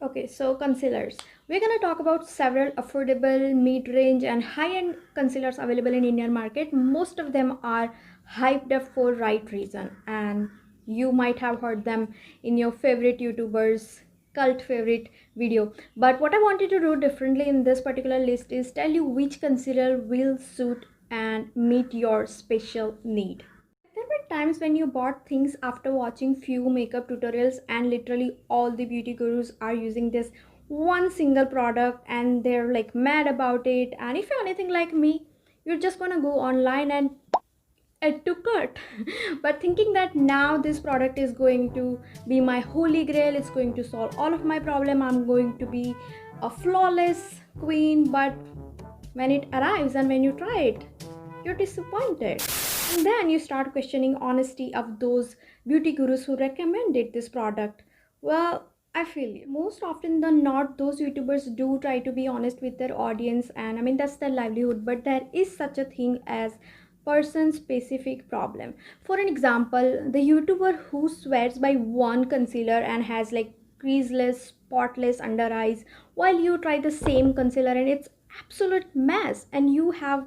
Okay, so concealers. We're gonna talk about several affordable, mid-range and high-end concealers available in Indian market. Most of them are hyped up for right reason, and you might have heard them in your favorite YouTubers cult favorite video. But what I wanted to do differently in this particular list is tell you which concealer will suit and meet your special need. There were times when you bought things after watching few makeup tutorials and literally all the beauty gurus are using this one single product and they're like mad about it, and if you're anything like me, you're just gonna go online and add to cart but thinking that now this product is going to be my holy grail, it's going to solve all of my problem, I'm going to be a flawless queen. But when it arrives and when you try it, you're disappointed, and then you start questioning honesty of those beauty gurus who recommended this product. Well, I feel you. Most often than not, those YouTubers do try to be honest with their audience, and I mean that's their livelihood, but there is such a thing as person specific problem. For an example, the YouTuber who swears by one concealer and has like creaseless, spotless under eyes, while you try the same concealer and it's absolute mess, and you have,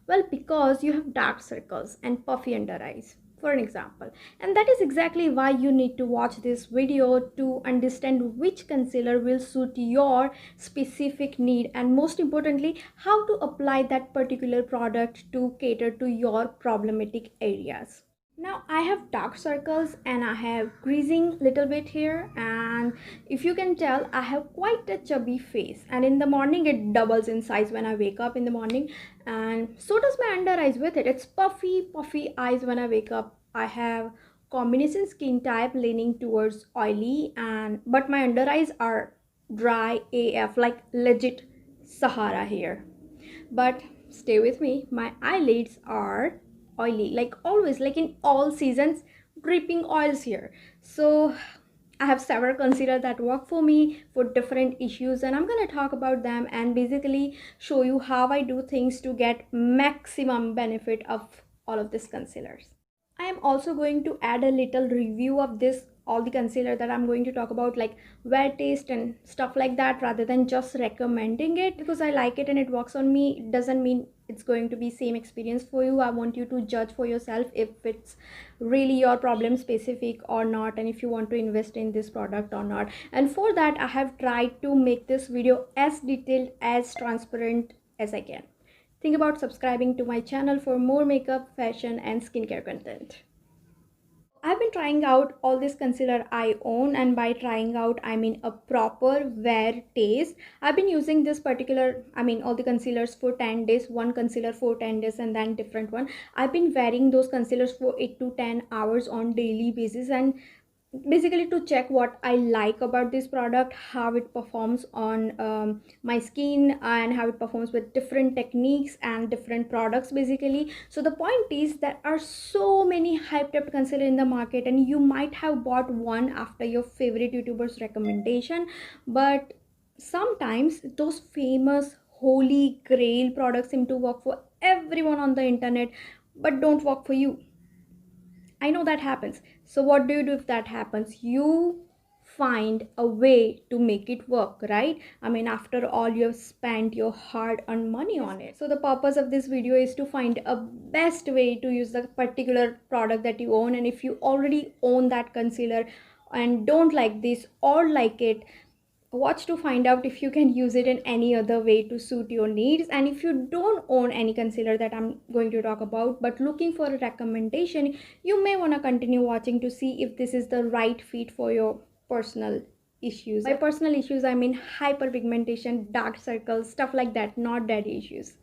well, because you have dark circles and puffy under eyes, for an example. And that is exactly why you need to watch this video to understand which concealer will suit your specific need, and most importantly, how to apply that particular product to cater to your problematic areas. Now I have dark circles and I have greasing little bit here, and if you can tell, I have quite a chubby face, and in the morning it doubles in size when I wake up in the morning, and so does my under eyes with it. It's puffy eyes when I wake up. I have combination skin type leaning towards oily, and but my under eyes are dry AF, like legit Sahara here. But stay with me, my eyelids are oily, like always, like in all seasons, dripping oils here. So I have several concealers that work for me for different issues, and I'm going to talk about them and basically show you how I do things to get maximum benefit of all of these concealers. I am also going to add a little review of this all the concealer that I'm going to talk about, like wear taste and stuff like that, rather than just recommending it because I like it and it works on me. It doesn't mean it's going to be same experience for you. I want you to judge for yourself if it's really your problem specific or not, and if you want to invest in this product or not. And for that, I have tried to make this video as detailed, as transparent as I can. Think about subscribing to my channel for more makeup, fashion and skincare content. I've been trying out all this concealer I own, and by trying out I mean a proper wear taste. I've been using this particular, I mean all the concealers for 10 days, one concealer for 10 days and then different one. I've been wearing those concealers for 8 to 10 hours on daily basis, and basically to check what I like about this product, how it performs on my skin and how it performs with different techniques and different products basically. So the point is there are so many hyped up concealer in the market, and you might have bought one after your favorite YouTuber's recommendation, but sometimes those famous holy grail products seem to work for everyone on the internet but don't work for you. I know that happens. So what do you do if that happens? You find a way to make it work, right? I mean, after all, you have spent your hard-earned money on it. So the purpose of this video is to find a best way to use the particular product that you own. And if you already own that concealer and don't like this or like it, watch to find out if you can use it in any other way to suit your needs. And if you don't own any concealer that I'm going to talk about but looking for a recommendation, you may want to continue watching to see if this is the right fit for your personal issues. By personal issues I mean hyperpigmentation, dark circles, stuff like that, not daddy issues.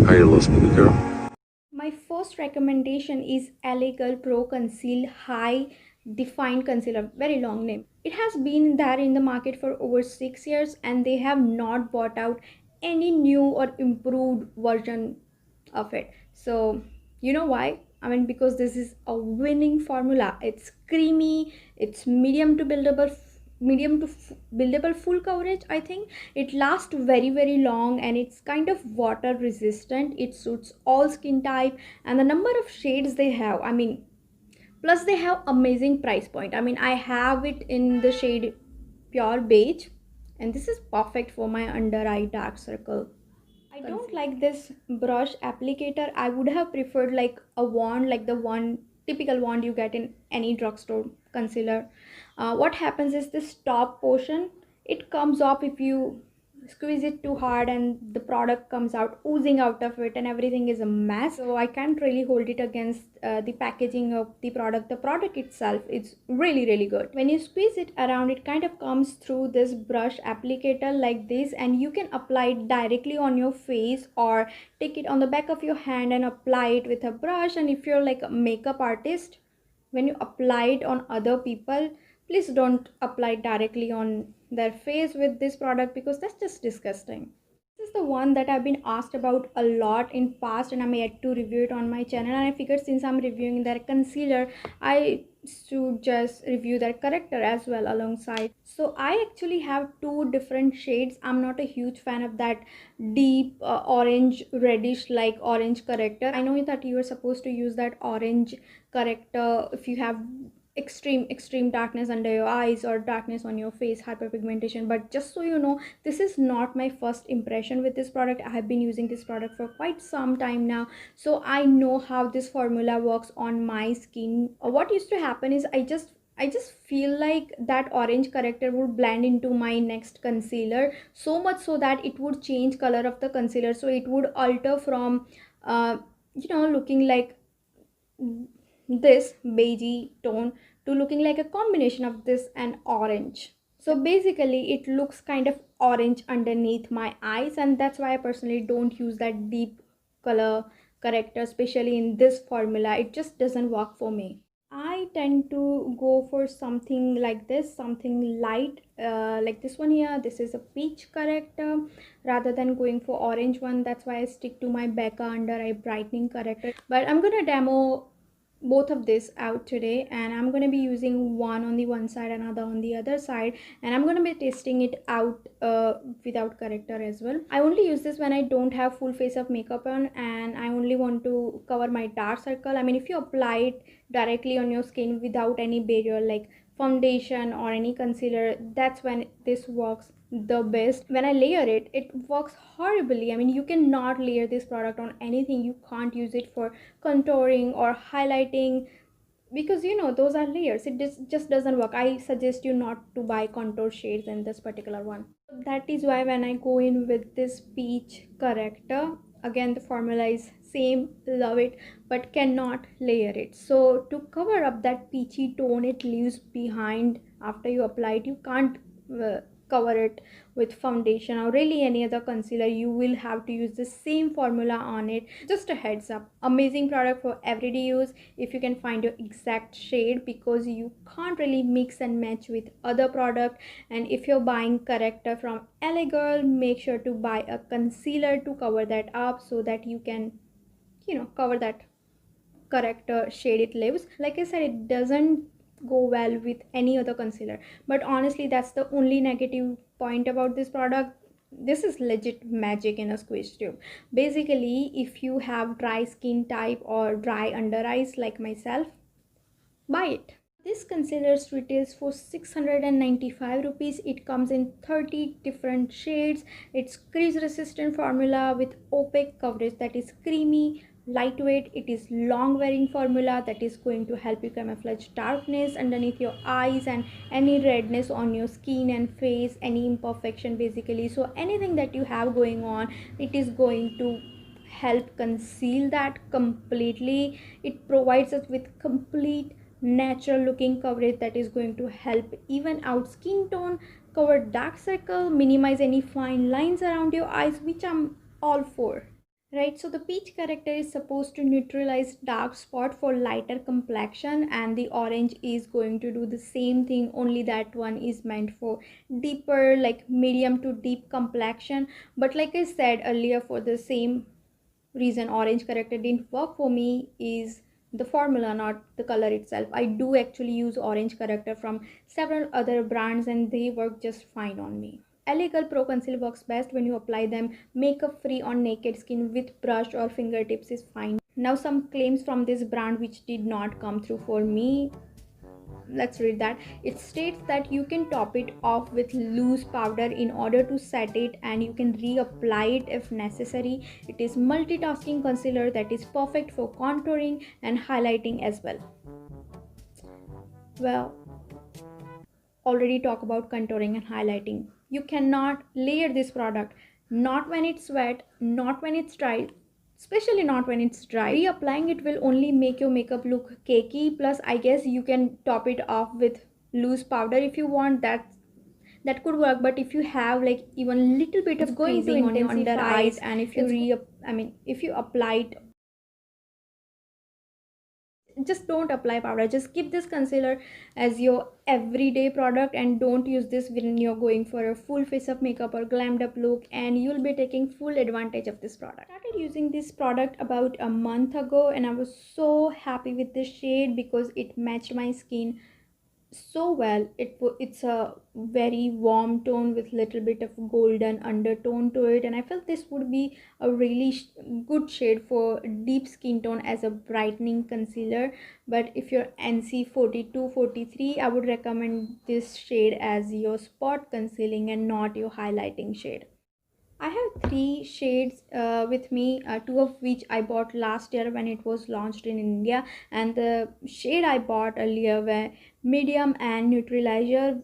Are you listening, girl? My first recommendation is LA Girl Pro Conceal High Defined Concealer. Very long name. It has been there in the market for over 6 years, and they have not brought out any new or improved version of it. So you know why? I mean, because this is a winning formula. It's creamy, it's medium to buildable full coverage. I think it lasts very long, and it's kind of water resistant. It suits all skin type, and the number of shades they have, I mean, plus they have amazing price point. I mean, I have it in the shade pure beige, and this is perfect for my under eye dark circle. I don't like this brush applicator. I would have preferred like a wand, like the one typical wand you get in any drugstore concealer. What happens is this top portion, it comes off if you squeeze it too hard, and the product comes out oozing out of it, and everything is a mess. So I can't really hold it against the packaging of the product. The product itself is really good. When you squeeze it around, it kind of comes through this brush applicator like this, and you can apply it directly on your face or take it on the back of your hand and apply it with a brush. And if you're like a makeup artist, when you apply it on other people, please don't apply it directly on their face with this product, because that's just disgusting. This is the one that I've been asked about a lot in past, and I'm yet to review it on my channel, and I figured since I'm reviewing their concealer, I should just review their corrector as well alongside. So I actually have two different shades. I'm not a huge fan of that deep orange reddish like orange corrector. I know that you are supposed to use that orange corrector if you have extreme darkness under your eyes or darkness on your face, hyperpigmentation. But just so you know, this is not my first impression with this product. I have been using this product for quite some time now, so I know how this formula works on my skin. What used to happen is I just feel like that orange corrector would blend into my next concealer, so much so that it would change color of the concealer. So it would alter from looking like this beigey tone to looking like a combination of this and orange. So basically it looks kind of orange underneath my eyes, and that's why I personally don't use that deep color corrector, especially in this formula. It just doesn't work for me. I tend to go for something like this, something light, like this one here. This is a peach corrector rather than going for orange one. That's why I stick to my Becca under eye brightening corrector. But I'm gonna demo both of this out today, and I'm going to be using one on the one side, another on the other side, and I'm going to be testing it out without corrector as well. I only use this when I don't have full face of makeup on and I only want to cover my dark circle. I mean, if you apply it directly on your skin without any barrier like foundation or any concealer, that's when this works the best. When I layer it, it works horribly. I mean, you cannot layer this product on anything. You can't use it for contouring or highlighting, because those are layers. It just doesn't work. I suggest you not to buy contour shades in this particular one. That is why when I go in with this peach corrector, again the formula is same, love it, but cannot layer it. So to cover up that peachy tone it leaves behind after you apply it, you can't cover it with foundation or really any other concealer. You will have to use the same formula on it. Just a heads up, amazing product for everyday use if you can find your exact shade, because you can't really mix and match with other product. And if you're buying corrector from LA Girl, make sure to buy a concealer to cover that up so that you can cover that corrector shade it leaves. Like I said, it doesn't go well with any other concealer, but honestly that's the only negative point about this product. This is legit magic in a squeeze tube. Basically, if you have dry skin type or dry under eyes like myself, buy it. This concealer retails for 695 rupees. It comes in 30 different shades. It's crease resistant formula with opaque coverage that is creamy, lightweight. It is long wearing formula that is going to help you camouflage darkness underneath your eyes and any redness on your skin and face, any imperfection basically. So anything that you have going on, it is going to help conceal that completely. It provides us with complete natural looking coverage that is going to help even out skin tone, cover dark circle, minimize any fine lines around your eyes, which I'm all for. Right, so the peach character is supposed to neutralize dark spot for lighter complexion, and the orange is going to do the same thing, only that one is meant for deeper, like medium to deep complexion. But like I said earlier, for the same reason orange corrector didn't work for me is the formula, not the color itself. I do actually use orange corrector from several other brands and they work just fine on me. LA Girl Pro Conceal works best when you apply them makeup free on naked skin with brush or fingertips is fine. Now some claims from this brand which did not come through for me. let's read that. It states that you can top it off with loose powder in order to set it, and you can reapply it if necessary. It is multitasking concealer that is perfect for contouring and highlighting as well. Well, already talk about contouring and highlighting. You cannot layer this product, not when it's wet, not when it's dry, especially not when it's dry. Reapplying it will only make your makeup look cakey. Plus, I guess you can top it off with loose powder if you want. That could work. But if you have like even little bit of creasing on your under eyes, and if you if you apply it, just don't apply powder. Just keep this concealer as your everyday product, and don't use this when you're going for a full face of makeup or glammed up look, and you'll be taking full advantage of this product. I started using this product about a month ago, and I was so happy with this shade because it matched my skin so well. It's a very warm tone with little bit of golden undertone to it, and I felt this would be a really good shade for deep skin tone as a brightening concealer. But if you're NC42 43, I would recommend this shade as your spot concealing and not your highlighting shade. I have three shades with me, two of which I bought last year when it was launched in India, and the shade I bought earlier were medium and neutralizer.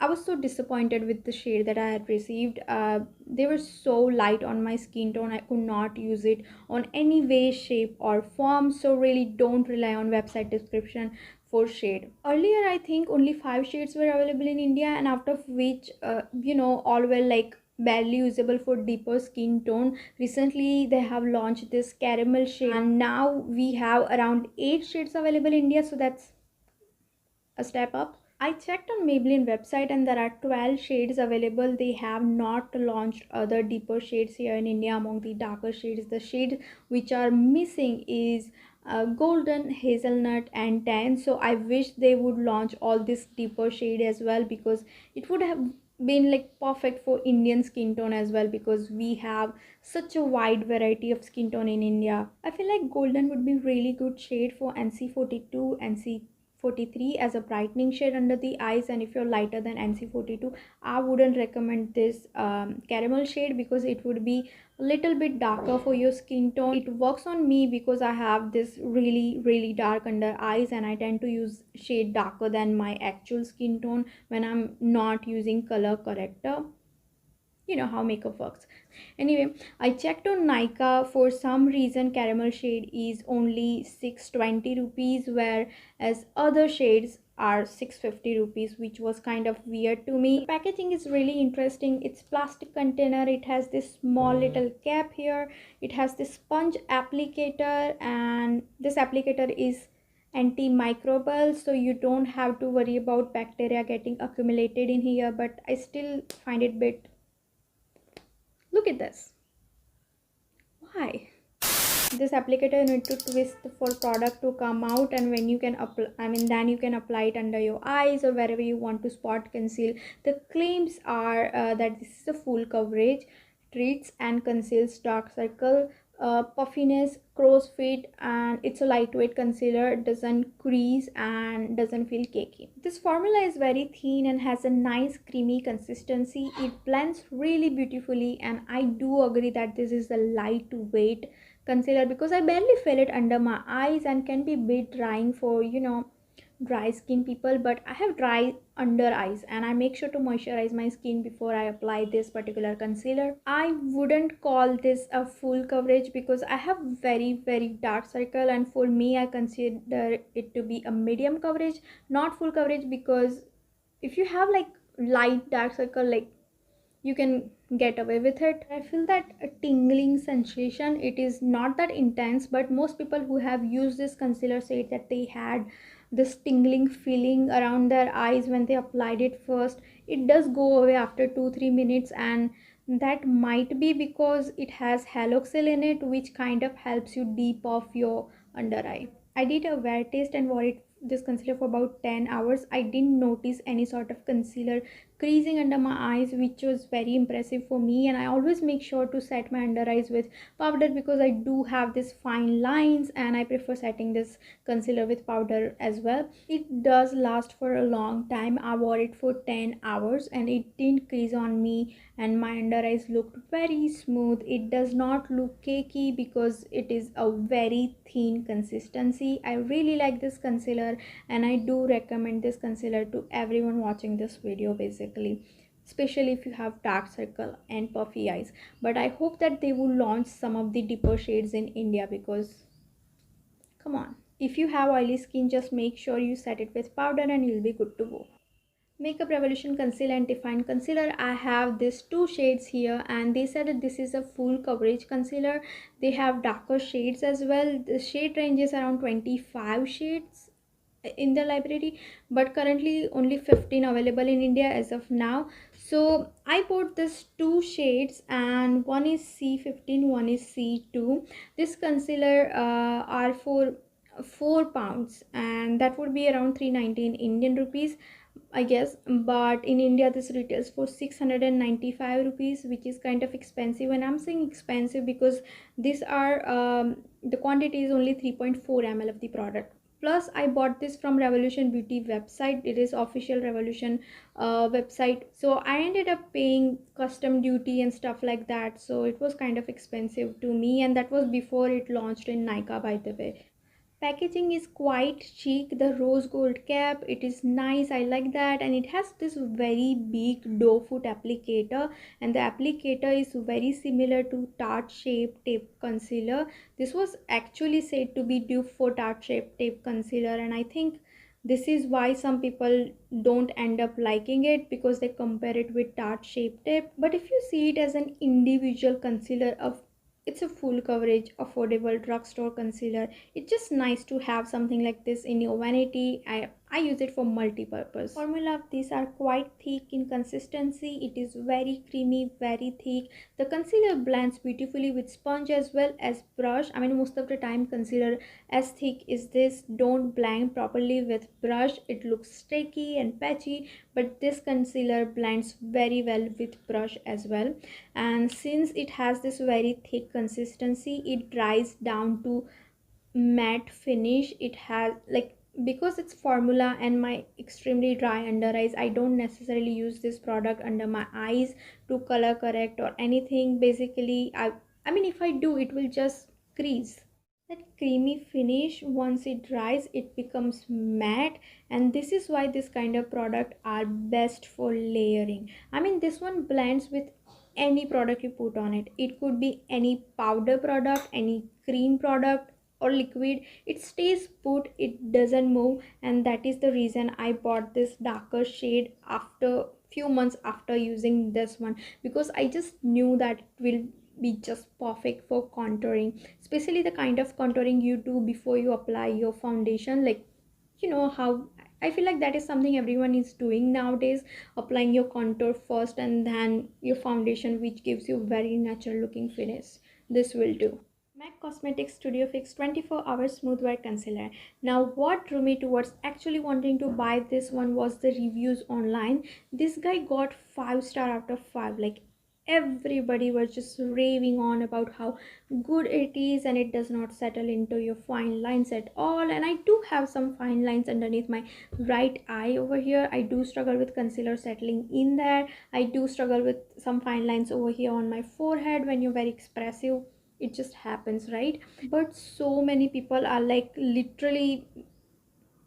I was so disappointed with the shade that I had received. They were so light on my skin tone, I could not use it on any way, shape or form. So really don't rely on website description for shade. Earlier I think only 5 shades were available in India, and out of which all were like barely usable for deeper skin tone. Recently they have launched this caramel shade, and now we have around 8 shades available in India, so that's a step up. I checked on Maybelline website and there are 12 shades available. They have not launched other deeper shades here in India. Among the darker shades, the shades which are missing is golden, hazelnut and tan. So I wish they would launch all this deeper shade as well, because it would have been like perfect for Indian skin tone as well, because we have such a wide variety of skin tone in India. I feel like golden would be really good shade for NC42, NC43 as a brightening shade under the eyes. And if you're lighter than NC42, I wouldn't recommend this caramel shade, because it would be a little bit darker for your skin tone. It works on me because I have this really dark under eyes, and I tend to use shade darker than my actual skin tone when I'm not using color corrector. You know how makeup works. Anyway, I checked on Nykaa. For some reason caramel shade is only 620 rupees, whereas other shades are 650 rupees, which was kind of weird to me. The packaging is really interesting. It's plastic container, it has this small little cap here, it has this sponge applicator, and this applicator is antimicrobial, so you don't have to worry about bacteria getting accumulated in here. But I still find it bit. Look at this. Why? This applicator you need to twist for product to come out, and when you can apply, then you can apply it under your eyes or wherever you want to spot conceal. The claims are that this is a full coverage, treats and conceals dark circle, puffiness, crow's feet, and it's a lightweight concealer, doesn't crease and doesn't feel cakey. This formula is very thin and has a nice creamy consistency. It blends really beautifully, and I do agree that this is a lightweight concealer because I barely feel it under my eyes and can be a bit drying for dry skin people. But I have dry under eyes and I make sure to moisturize my skin before I apply this particular concealer. I wouldn't call this a full coverage because I have very dark circle, and for me I consider it to be a medium coverage, not full coverage, because if you have like light dark circle, like you can get away with it. I feel that a tingling sensation, it is not that intense, but most people who have used this concealer said that they had this tingling feeling around their eyes when they applied it first. It does go away after 2-3 minutes, and that might be because it has haloxyl in it, which kind of helps you deep off your under eye. I did a wear test and wore this concealer for about 10 hours. I didn't notice any sort of concealer creasing under my eyes, which was very impressive for me. And I always make sure to set my under eyes with powder because I do have this fine lines, and I prefer setting this concealer with powder as well. It does last for a long time. I wore it for 10 hours and it didn't crease on me, and my under eyes looked very smooth. It does not look cakey because it is a very thin consistency. I really like this concealer, and I do recommend this concealer to everyone watching this video, basically, especially if you have dark circle and puffy eyes. But I hope that they will launch some of the deeper shades in India, because come on, if you have oily skin, just make sure you set it with powder and you'll be good to go. Makeup Revolution Conceal and Define Concealer. I have these two shades here, and they said that this is a full coverage concealer. They have darker shades as well. The shade range is around 25 shades in the library, but currently only 15 available in India as of now. So I bought this two shades, and one is C15, one is C2. This concealer are for £4, and that would be around 319 Indian rupees, I guess. But in India this retails for 695 rupees, which is kind of expensive. And I'm saying expensive because these are the quantity is only 3.4 ml of the product. Plus I bought this from Revolution Beauty website. It is official Revolution website, so I ended up paying custom duty and stuff like that, so it was kind of expensive to me, and that was before it launched in Nika, by the way. Packaging is quite chic. The rose gold cap, it is nice, I like that. And it has this very big doe foot applicator, and the applicator is very similar to Tarte Shape Tape Concealer. This was actually said to be dupe for Tarte Shape Tape Concealer, and I think this is why some people don't end up liking it, because they compare it with Tarte Shape Tape. But if you see it as an individual concealer, of it's a full coverage affordable drugstore concealer, it's just nice to have something like this in your vanity. I use it for multi-purpose. Formula of these are quite thick in consistency. It is very creamy, very thick. The concealer blends beautifully with sponge as well as brush. I mean, most of the time concealer as thick is this don't blend properly with brush. It looks sticky and patchy, but this concealer blends very well with brush as well. And since it has this very thick consistency, it dries down to matte finish. It has like, because it's formula and my extremely dry under eyes, I don't necessarily use this product under my eyes to color correct or anything. Basically I mean, if I do, it will just crease. That creamy finish, once it dries, it becomes matte, and this is why this kind of product are best for layering. I mean, this one blends with any product you put on it. It could be any powder product, any cream product or liquid. It stays put, it doesn't move, and that is the reason I bought this darker shade after few months after using this one, because I just knew that it will be just perfect for contouring, especially the kind of contouring you do before you apply your foundation. Like, you know how I feel like that is something everyone is doing nowadays, applying your contour first and then your foundation, which gives you very natural looking finish. This will do. MAC Cosmetics Studio Fix 24-hour smooth wear concealer. Now what drew me towards actually wanting to buy this one was the reviews online. This guy got 5 star out of 5. Like, everybody was just raving on about how good it is, and it does not settle into your fine lines at all. And I do have some fine lines underneath my right eye over here. I do struggle with concealer settling in there. I do struggle with some fine lines over here on my forehead. When you're very expressive, it just happens, right? But so many people are like, literally,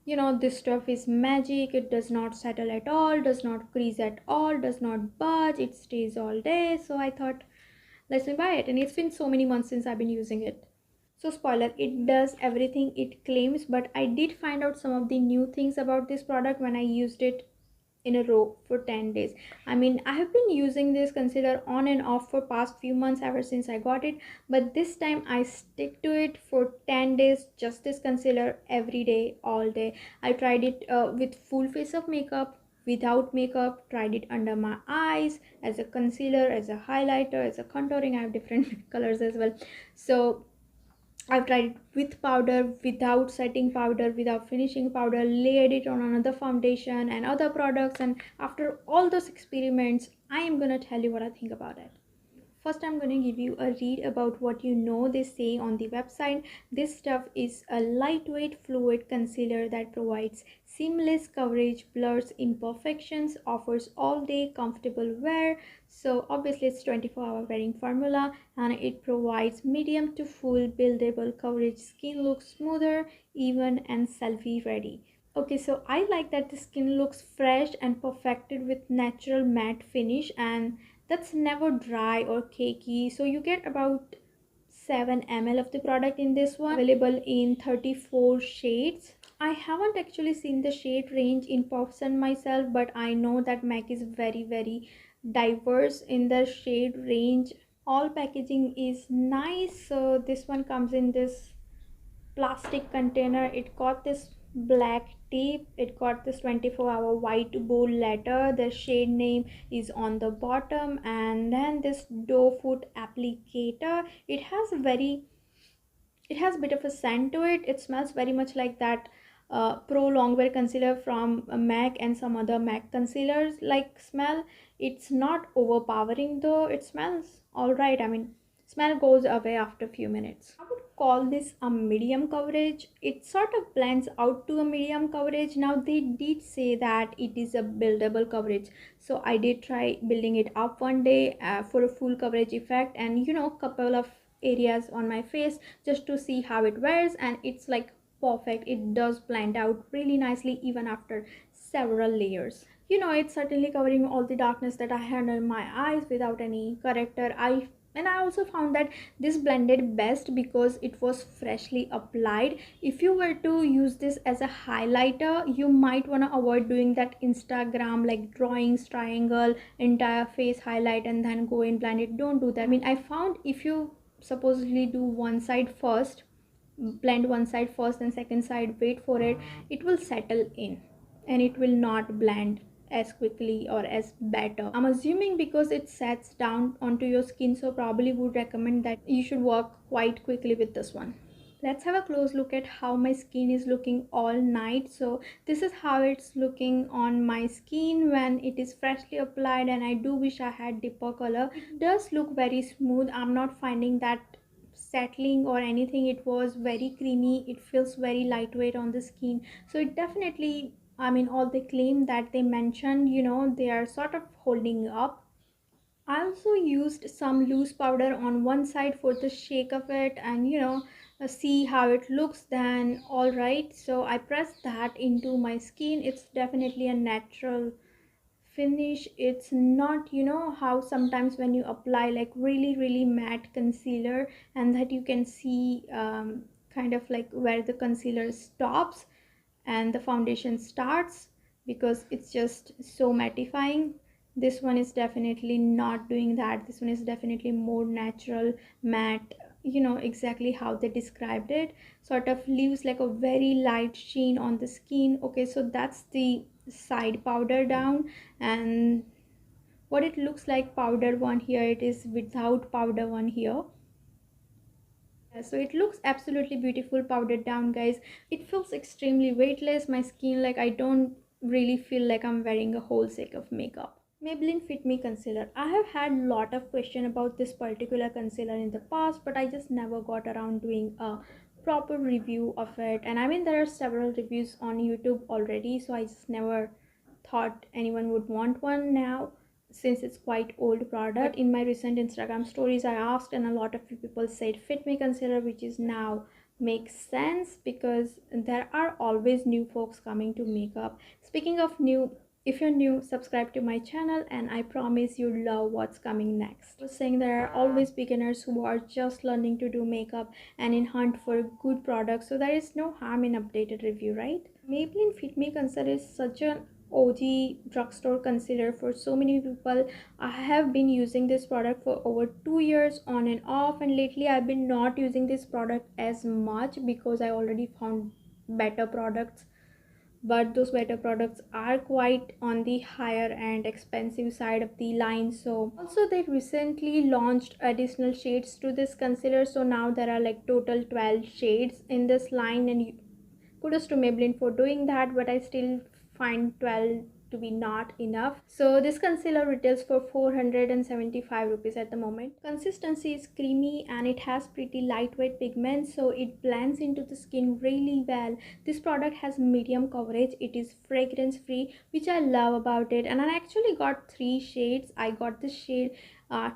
you know, this stuff is magic, it does not settle at all, does not crease at all, does not budge, it stays all day. So I thought, let me buy it. And it's been so many months since I've been using it. So spoiler, it does everything it claims, but I did find out some of the new things about this product when I used it in a row for 10 days. I mean, I have been using this concealer on and off for past few months, ever since I got it, but this time I stick to it for 10 days, just this concealer every day, all day. I tried it with full face of makeup, without makeup, tried it under my eyes, as a concealer, as a highlighter, as a contouring. I have different colors as well. So I've tried it with powder, without setting powder, without finishing powder, layered it on another foundation and other products, and after all those experiments, I am gonna tell you what I think about it. First, I'm going to give you a read about what you know they say on the website. This stuff is a lightweight fluid concealer that provides seamless coverage, blurs imperfections, offers all day comfortable wear. So obviously it's 24-hour wearing formula, and it provides medium to full buildable coverage. Skin looks smoother, even, and selfie ready. Okay, so I like that the skin looks fresh and perfected with natural matte finish, and that's never dry or cakey. So you get about 7 ml of the product in this one, available in 34 shades. I haven't actually seen the shade range in person myself, but I know that MAC is very diverse in the shade range. All packaging is nice. So this one comes in this plastic container. It got this black tape, it got this 24-hour white bold letter, the shade name is on the bottom, and then this doe foot applicator. It has a bit of a scent to it. It smells very much like that pro longwear concealer from MAC and some other MAC concealers like smell. It's not overpowering though, it smells all right. I mean, smell goes away after a few minutes. I would call this a medium coverage. It sort of blends out to a medium coverage. Now they did say that it is a buildable coverage, so I did try building it up one day for a full coverage effect, and couple of areas on my face just to see how it wears, and it's like perfect. It does blend out really nicely even after several layers. It's certainly covering all the darkness that I had in my eyes without any corrector. I also found that this blended best because it was freshly applied. If you were to use this as a highlighter, you might want to avoid doing that Instagram like drawings, triangle, entire face highlight, and then go and blend it. Don't do that. I mean, I found if you supposedly do one side first, blend one side first and second side wait for it, it will settle in and it will not blend as quickly or as better. I'm assuming because it sets down onto your skin, so probably would recommend that you should work quite quickly with this one. Let's have a close look at how my skin is looking all night. So this is how it's looking on my skin when it is freshly applied, and I do wish I had deeper color. It does look very smooth. I'm not finding that settling or anything. It was very creamy, it feels very lightweight on the skin, so it definitely, I mean, all the claim that they mentioned, they are sort of holding up. I also used some loose powder on one side for the shake of it, and see how it looks. Then all right, so I pressed that into my skin. It's definitely a natural finish. It's not, how sometimes when you apply like really matte concealer and that you can see kind of like where the concealer stops and the foundation starts, because it's just so mattifying. This one is definitely not doing that. This one is definitely more natural matte, exactly how they described it. Sort of leaves like a very light sheen on the skin. Okay, so that's the side powder down, and what it looks like powder one here, it is without powder one here. Yeah, so it looks absolutely beautiful powdered down, guys. It feels extremely weightless. My skin, like, I don't really feel like I'm wearing a whole set of makeup. Maybelline Fit Me concealer. I have had a lot of question about this particular concealer in the past, but I just never got around doing a proper review of it. And I mean, there are several reviews on YouTube already, so I just never thought anyone would want one now, since it's quite old product. In my recent Instagram stories I asked, and a lot of people said Fit Me concealer, which is now makes sense because there are always new folks coming to makeup. Speaking of new, if you're new, subscribe to my channel and I promise you'll love what's coming next. I was saying there are always beginners who are just learning to do makeup and in hunt for good products, so there is no harm in updated review, right? Maybelline Fit Me concealer is such an OG drugstore concealer for so many people. I have been using this product for over 2 years on and off, and lately I've been not using this product as much because I already found better products but those better products are quite on the higher and expensive side of the line. So also they recently launched additional shades to this concealer, so now there are like total 12 shades in this line, and kudos to Maybelline for doing that, but I still find 12 to be not enough. So this concealer retails for 475 rupees at the moment. Consistency is creamy and it has pretty lightweight pigments, so it blends into the skin really well. This product has medium coverage, it is fragrance free, which I love about it, and I actually got 3 shades. I got the shade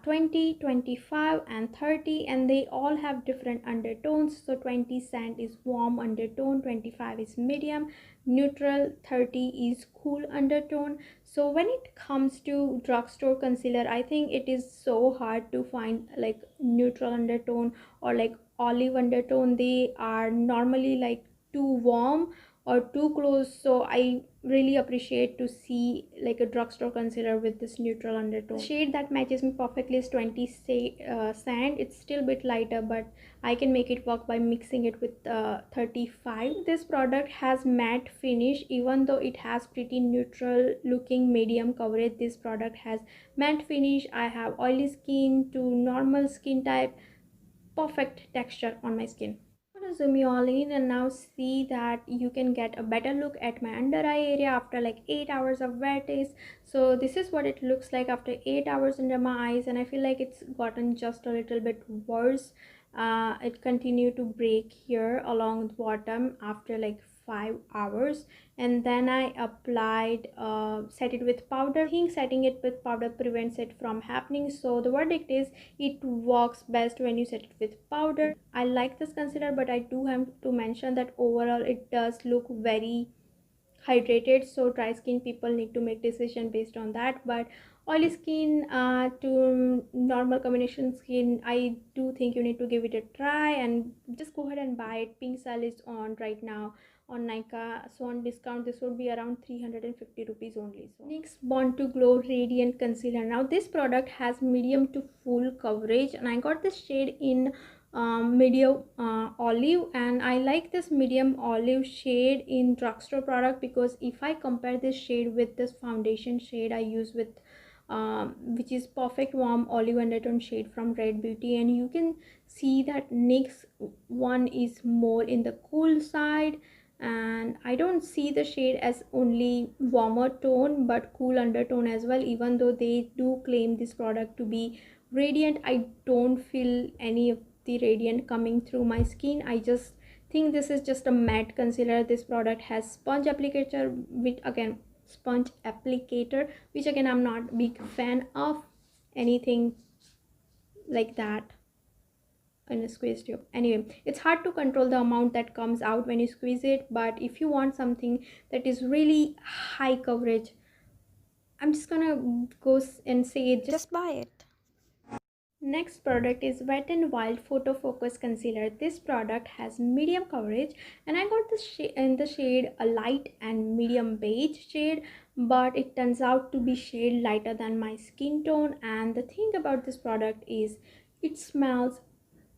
20, 25 and 30, and they all have different undertones. So 20 sand is warm undertone, 25 is medium neutral, 30 is cool undertone. So when it comes to drugstore concealer, I think it is so hard to find like neutral undertone or like olive undertone. They are normally like too warm or too close, so I really appreciate to see like a drugstore concealer with this neutral undertone. The shade that matches me perfectly is 20 sand. It's still a bit lighter, but I can make it work by mixing it with 35. This product has matte finish, even though it has pretty neutral looking medium coverage. This product has matte finish. I have oily skin to normal skin type, perfect texture on my skin. I'm gonna zoom you all in and now see that you can get a better look at my under eye area after like 8 hours of wear test. So this is what it looks like after 8 hours under my eyes, and I feel like it's gotten just a little bit worse. It continued to break here along the bottom after like 5 hours, and then I applied set it with powder. I think setting it with powder prevents it from happening, so the verdict is it works best when you set it with powder. I like this concealer, but I do have to mention that overall it does look very hydrated, so dry skin people need to make decision based on that, but oily skin to normal combination skin, I do think you need to give it a try and just go ahead and buy it. Pink sale is on right now on Nika, so on discount this would be around 350 rupees only. So next, Born to Glow Radiant Concealer. Now this product has medium to full coverage, and I got this shade in medium olive, and I like this medium olive shade in drugstore product because if I compare this shade with this foundation shade I use with which is Perfect Warm Olive Undertone shade from Red Beauty, and you can see that next one is more in the cool side, and I don't see the shade as only warmer tone but cool undertone as well. Even though they do claim this product to be radiant, I don't feel any of the radiant coming through my skin. I just think this is just a matte concealer. This product has sponge applicator, which again I'm not a big fan of anything like that in a squeeze tube. Anyway, it's hard to control the amount that comes out when you squeeze it, but if you want something that is really high coverage, I'm just gonna go and say it, just buy it. Next product is Wet n Wild Photo Focus Concealer. This product has medium coverage, and I got this in the shade a light and medium beige shade, but it turns out to be shade lighter than my skin tone. And the thing about this product is it smells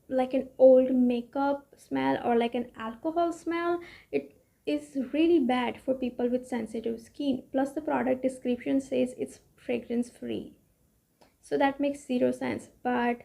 like an old makeup smell or like an alcohol smell. It is really bad for people with sensitive skin. Plus the product description says it's fragrance free, so that makes zero sense. But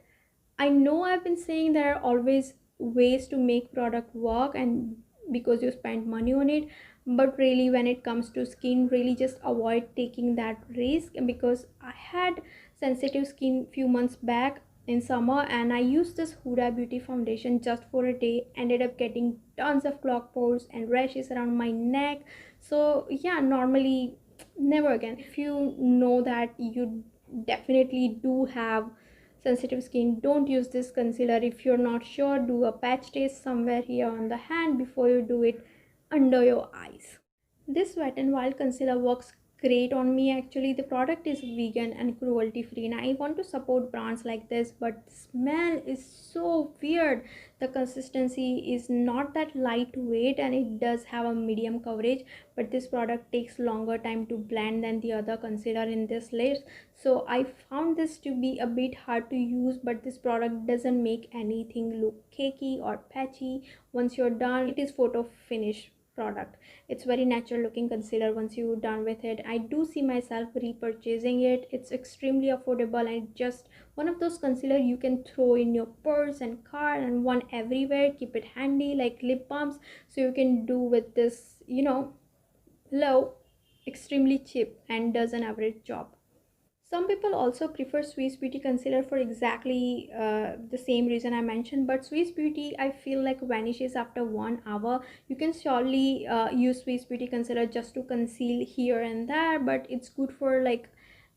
I know I've been saying there are always ways to make product work and because you spend money on it, but really when it comes to skin, really just avoid taking that risk. Because I had sensitive skin few months back in summer, and I used this Huda Beauty foundation just for a day, ended up getting tons of clog pores and rashes around my neck. So yeah, normally never again. If you know that you definitely do have sensitive skin, don't use this concealer. If you're not sure, do a patch test somewhere here on the hand before you do it under your eyes. This Wet n Wild concealer works great on me. Actually, the product is vegan and cruelty free, and I want to support brands like this, but the smell is so weird. The consistency is not that lightweight, and it does have a medium coverage, but this product takes longer time to blend than the other concealer in this list. So I found this to be a bit hard to use, but this product doesn't make anything look cakey or patchy. Once you're done, it is photo finish product. It's very natural looking concealer. Once you're done with it, I do see myself repurchasing it. It's extremely affordable and just one of those concealer you can throw in your purse and car and one everywhere. Keep it handy like lip balms, so you can do with this, low, extremely cheap, and does an average job. Some people also prefer Swiss Beauty concealer for exactly the same reason I mentioned, but Swiss Beauty I feel like vanishes after 1 hour. You can surely use Swiss Beauty concealer just to conceal here and there, but it's good for like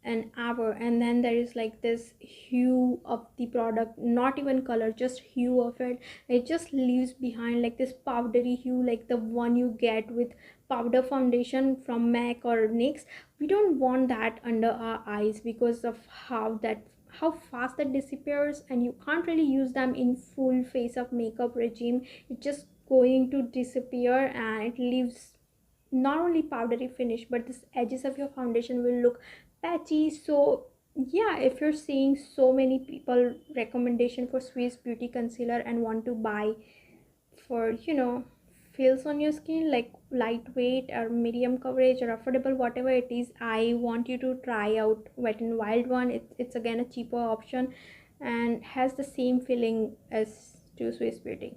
an hour, and then there is like this hue of the product, not even color, just hue of it. It just leaves behind like this powdery hue, like the one you get with powder foundation from MAC or NYX. We don't want that under our eyes because of how fast that disappears, and you can't really use them in full face of makeup regime. It's just going to disappear and it leaves not only powdery finish, but this edges of your foundation will look patchy. So yeah, if you're seeing so many people recommendation for Swiss Beauty concealer and want to buy for feels on your skin like lightweight or medium coverage or affordable, whatever it is, I want you to try out Wet n Wild one. It's again a cheaper option and has the same feeling as to Swiss Beauty.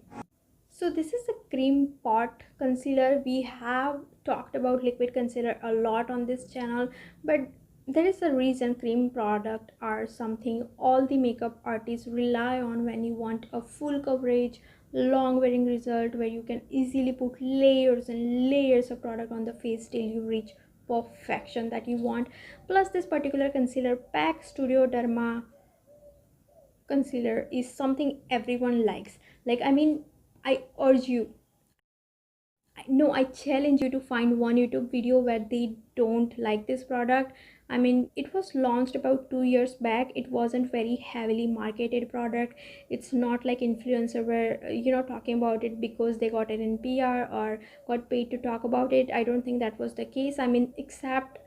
So this is a cream pot concealer. We have talked about liquid concealer a lot on this channel, but there is a reason cream product are something all the makeup artists rely on when you want a full coverage, long wearing result where you can easily put layers and layers of product on the face till you reach perfection that you want. Plus this particular concealer pack Studio Derma concealer is something everyone likes. Like, I mean, I urge you, no, I challenge you to find one YouTube video where they don't like this product. I mean, it was launched about 2 years back. It wasn't very heavily marketed product. It's not like influencer were talking about it because they got it in PR or got paid to talk about it. I don't think that was the case. I mean, except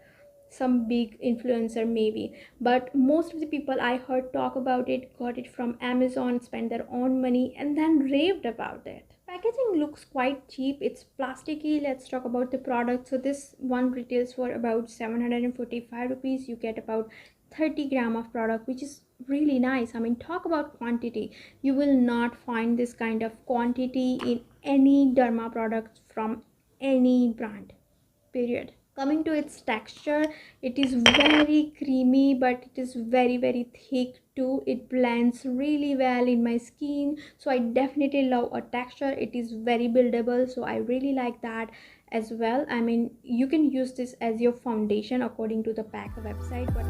some big influencer maybe, but most of the people I heard talk about it got it from Amazon, spent their own money, and then raved about it. Packaging looks quite cheap. It's plasticky. Let's talk about the product. So this one retails for about 745 rupees. You get about 30 gram of product, which is really nice. I mean, talk about quantity. You will not find this kind of quantity in any derma product from any brand, period. Coming to its texture, it is very creamy, but it is very thick too. It blends really well in my skin, so I definitely love a texture. It is very buildable, so I really like that as well. I mean, you can use this as your foundation according to the pack website, but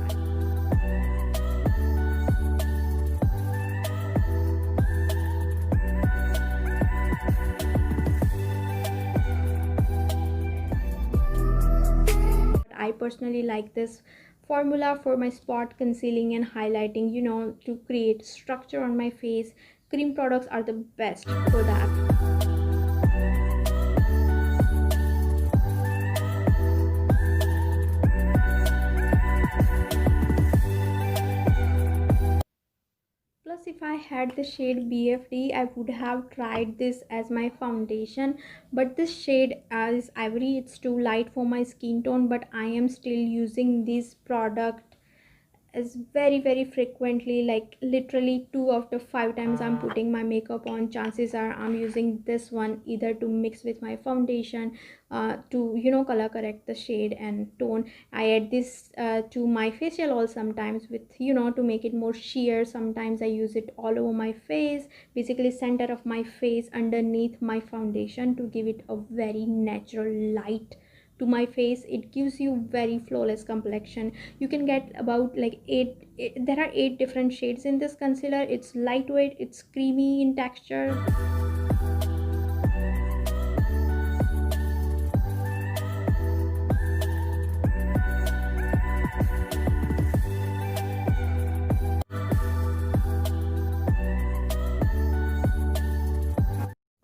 I personally like this formula for my spot concealing and highlighting, to create structure on my face. Cream products are the best for that. Plus, if I had the shade BFD, I would have tried this as my foundation, but this shade is ivory. It's too light for my skin tone, but I am still using this product is very frequently, like literally 2 out of 5 times I'm putting my makeup on, chances are I'm using this one either to mix with my foundation, to color correct the shade and tone. I add this to my facial oil sometimes with to make it more sheer. Sometimes I use it all over my face, basically center of my face underneath my foundation, to give it a very natural light to my face. It gives you very flawless complexion. You can get about like there are 8 different shades in this concealer. It's lightweight, it's creamy in texture.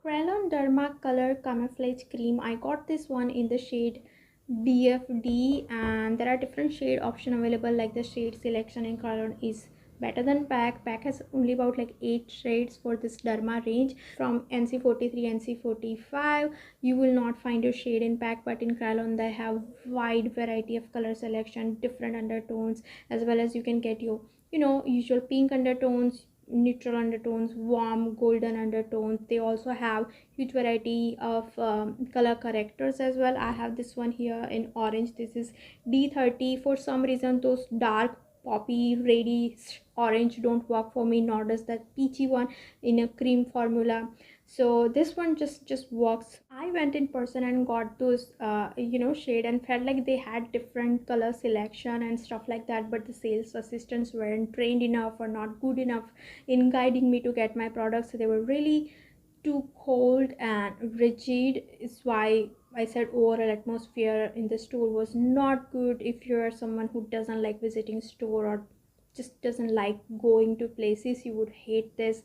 Krelon Derma Color Camouflage Cream. I got this one in the shade BFD, and there are different shade option available, like the shade selection in Krelon is better than pack. Pack has only about like 8 shades for this derma range. From NC43, NC45, you will not find your shade in pack, but in Krylon they have wide variety of color selection, different undertones, as well as you can get your, you know, usual pink undertones, neutral undertones, warm golden undertones. They also have huge variety of color correctors as well. I have this one here in orange. This is D30. For some reason those dark poppy reddish orange don't work for me, nor does that peachy one in a cream formula. So this one just works. I went in person and got those you know, shade, and felt like they had different color selection and stuff like that, but the sales assistants weren't trained enough or not good enough in guiding me to get my products. So they were really too cold and rigid. Is why I said overall atmosphere in the store was not good. If you're someone who doesn't like visiting store or just doesn't like going to places, you would hate this.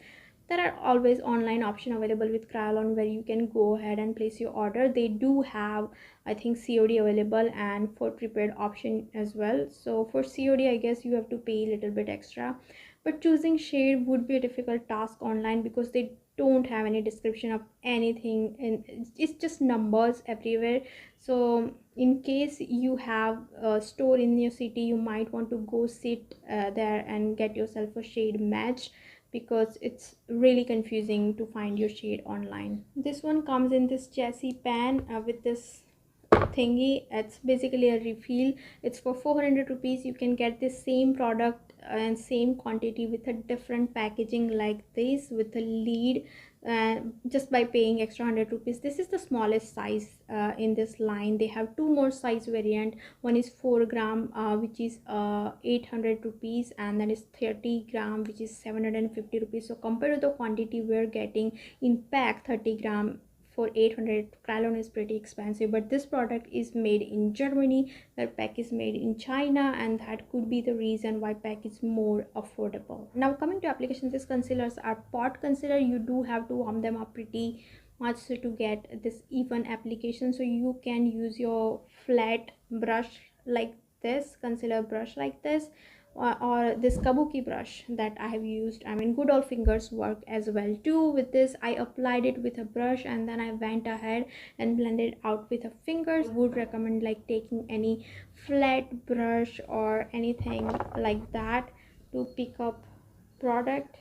There are always online option available with Krylon where you can go ahead and place your order. They do have, I think, COD available and for prepaid option as well. So for COD, I guess you have to pay a little bit extra, but choosing shade would be a difficult task online because they don't have any description of anything, and it's just numbers everywhere. So in case you have a store in your city, you might want to go sit there and get yourself a shade match, because it's really confusing to find your shade online. This one comes in this chassis pan with this thingy. It's basically a refill. It's for 400 rupees. You can get the same product and same quantity with a different packaging like this with a lead, just by paying extra 100 rupees. This is the smallest size in this line. They have two more size variant. One is 4 gram which is 800 rupees, and then is 30 gram which is 750 rupees. So compared to the quantity we're getting in pack, 30 gram for 800, Krylon is pretty expensive. But this product is made in Germany, their pack is made in China, and that could be the reason why pack is more affordable. Now coming to applications, these concealers are pot concealer. You do have to warm them up pretty much to get this even application. So you can use your flat brush like this, concealer brush like this, or this kabuki brush that I have used. I mean, good old fingers work as well too. With this, I applied it with a brush and then I went ahead and blended out with a fingers. Would recommend like taking any flat brush or anything like that to pick up product.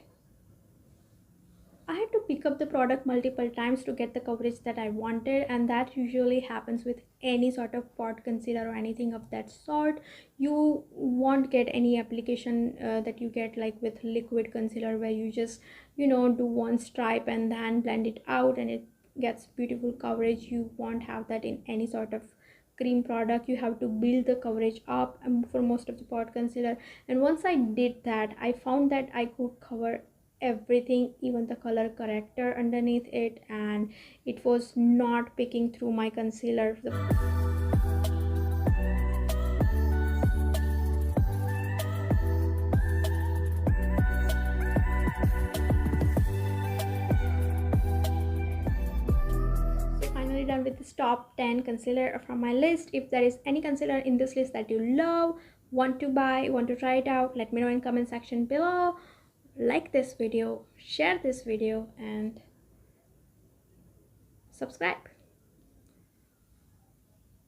I had to pick up the product multiple times to get the coverage that I wanted, and that usually happens with any sort of pot concealer or anything of that sort. You won't get any application that you get like with liquid concealer, where you just, you know, do one stripe and then blend it out and it gets beautiful coverage. You won't have that in any sort of cream product. You have to build the coverage up for most of the pot concealer. And once I did that, I found that I could cover everything, even the color corrector underneath it, and it was not picking through my concealer. So finally done with this top 10 concealer from my list. If there is any concealer in this list that you love, want to buy, want to try it out, let me know in comment section below. Like this video, share this video, and subscribe.